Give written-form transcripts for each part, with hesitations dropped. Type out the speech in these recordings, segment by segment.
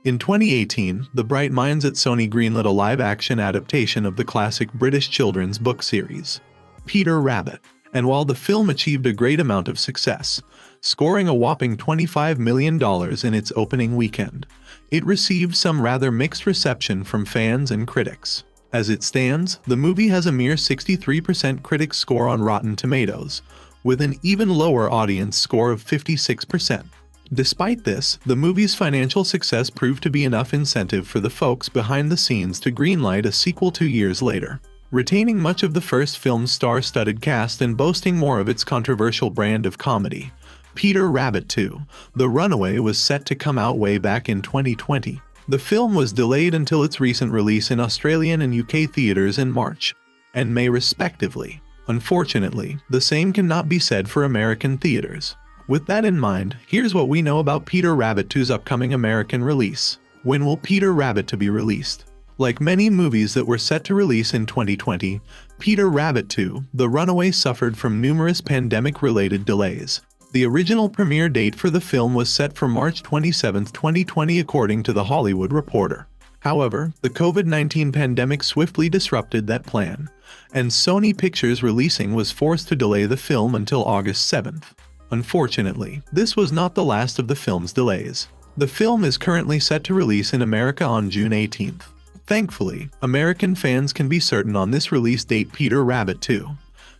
In 2018, the bright minds at Sony greenlit a live-action adaptation of the classic British children's book series, Peter Rabbit. And while the film achieved a great amount of success, scoring a whopping $25 million in its opening weekend, it received some rather mixed reception from fans and critics. As it stands, the movie has a mere 63% critics score on Rotten Tomatoes, with an even lower audience score of 56%. Despite this, the movie's financial success proved to be enough incentive for the folks behind the scenes to greenlight a sequel 2 years later. Retaining much of the first film's star-studded cast and boasting more of its controversial brand of comedy, Peter Rabbit 2: The Runaway was set to come out way back in 2020. The film was delayed until its recent release in Australian and UK theaters in March and May respectively. Unfortunately, the same cannot be said for American theaters. With that in mind, here's what we know about Peter Rabbit 2's upcoming American release. When will Peter Rabbit 2 be released? Like many movies that were set to release in 2020, Peter Rabbit 2: The Runaway suffered from numerous pandemic-related delays. The original premiere date for the film was set for March 27, 2020 according to The Hollywood Reporter. However, the COVID-19 pandemic swiftly disrupted that plan, and Sony Pictures Releasing was forced to delay the film until August 7th. Unfortunately, this was not the last of the film's delays. The film is currently set to release in America on June 18th. Thankfully, American fans can be certain on this release date Peter Rabbit 2.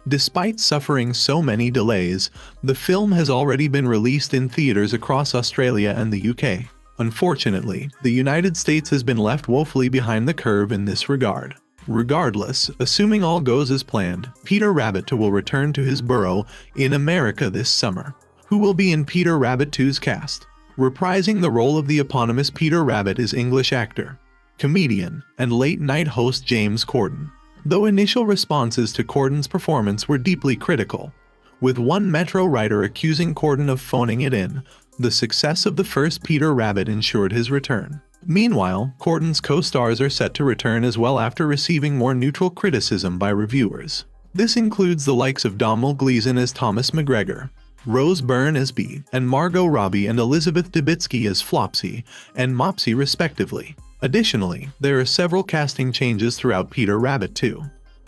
Despite suffering so many delays, the film has already been released in theaters across Australia and the UK. Unfortunately, the United States has been left woefully behind the curve in this regard. Regardless, assuming all goes as planned, Peter Rabbit 2 will return to his burrow in America this summer. Who will be in Peter Rabbit 2's cast? Reprising the role of the eponymous Peter Rabbit is English actor, comedian, and late-night host James Corden. Though initial responses to Corden's performance were deeply critical, with one Metro writer accusing Corden of phoning it in, the success of the first Peter Rabbit ensured his return. Meanwhile, Corden's co-stars are set to return as well after receiving more neutral criticism by reviewers. This includes the likes of Domhnall Gleeson as Thomas McGregor, Rose Byrne as Bee, and Margot Robbie and Elizabeth Debicki as Flopsy and Mopsy respectively. Additionally, there are several casting changes throughout Peter Rabbit 2,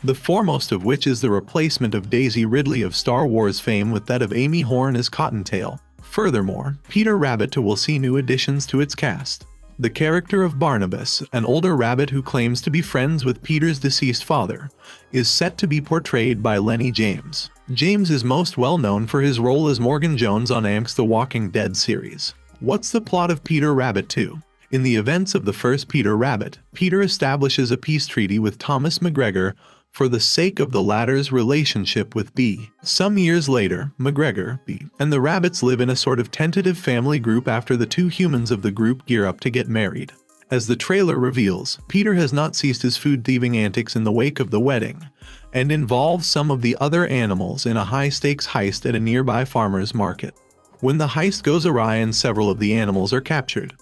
the foremost of which is the replacement of Daisy Ridley of Star Wars fame with that of Amy Horn as Cottontail. Furthermore, Peter Rabbit 2 will see new additions to its cast. The character of Barnabas, an older rabbit who claims to be friends with Peter's deceased father, is set to be portrayed by Lenny James. James is most well known for his role as Morgan Jones on AMC's The Walking Dead series. What's the plot of Peter Rabbit 2? In the events of the first Peter Rabbit, Peter establishes a peace treaty with Thomas McGregor for the sake of the latter's relationship with Bee. Some years later, McGregor, Bee, and the rabbits live in a sort of tentative family group after the two humans of the group gear up to get married. As the trailer reveals, Peter has not ceased his food-thieving antics in the wake of the wedding, and involves some of the other animals in a high-stakes heist at a nearby farmer's market. When the heist goes awry and several of the animals are captured,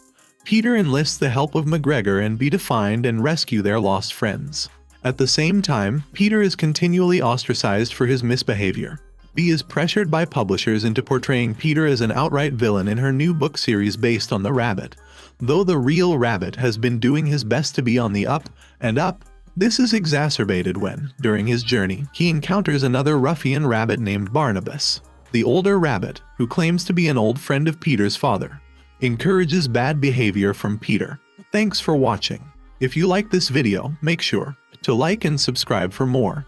Peter enlists the help of McGregor and Bee to find and rescue their lost friends. At the same time, Peter is continually ostracized for his misbehavior. Bee is pressured by publishers into portraying Peter as an outright villain in her new book series based on the rabbit, though the real rabbit has been doing his best to be on the up and up. This is exacerbated when, during his journey, he encounters another ruffian rabbit named Barnabas. The older rabbit, who claims to be an old friend of Peter's father, encourages bad behavior from Peter. Thanks for watching. If you like this video, make sure to like and subscribe for more.